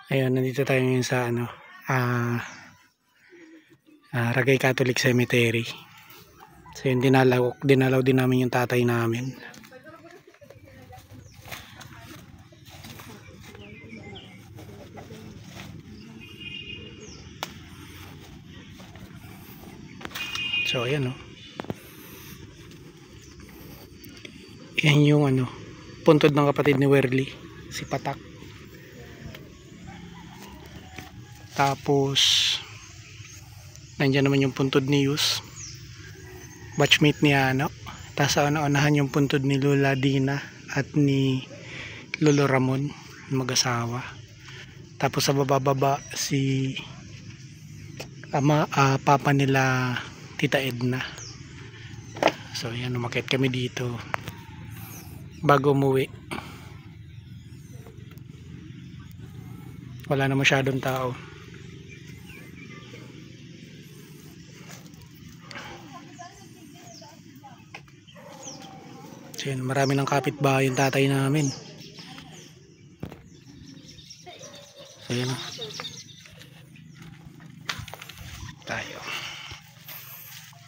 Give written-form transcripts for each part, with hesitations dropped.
Ayun, nandito tayo ngayon sa Ragay Catholic Cemetery. So yun, dinalaw din namin yung tatay namin. So ayan, yan yung puntod ng kapatid ni Werly, si Patak. Tapos nandiyan naman yung puntod ni Yus, batchmate ni Ano. Tapos unahan yung puntod ni Lola Dina at ni Lolo Ramon, mag-asawa. Tapos sa bababa si papa nila Tita Edna. So yan, umakyat kami dito bago umuwi. Wala na masyadong tao. So yan, marami ng kapitbahay yung tatay namin. So yan tayo.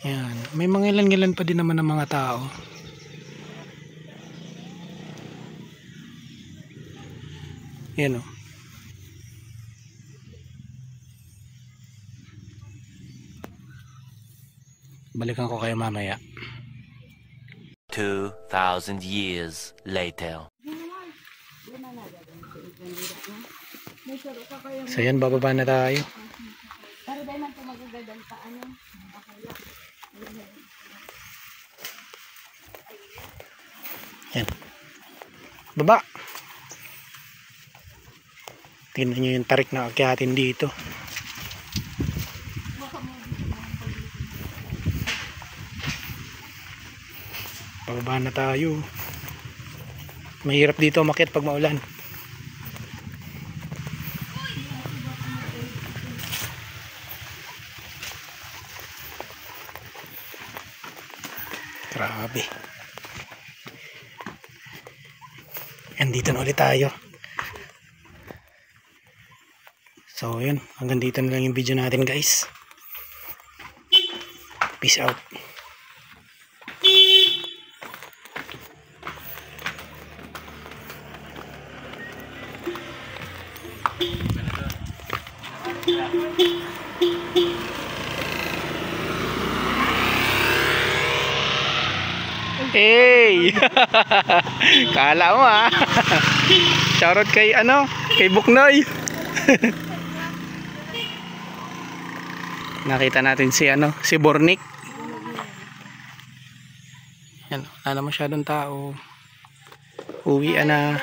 Yan, may mga ilan-ilan pa din naman ng mga tao. Yan balikan ko kayo mamaya. 2,000 years later. So yan, bababa na tayo. Yan, baba. Tingnan nyo yung tarik na akyatin dito. Pababa na tayo. Mahirap dito umakyat pag maulan. Grabe. Andito na ulit tayo. So yun, hanggang dito na lang yung video natin, guys. Peace out. Hey! Kala mo Shoutout kay kay Buknoy. Nakita natin si Bornik. Yan, wala na masyadong tao. Uwi na.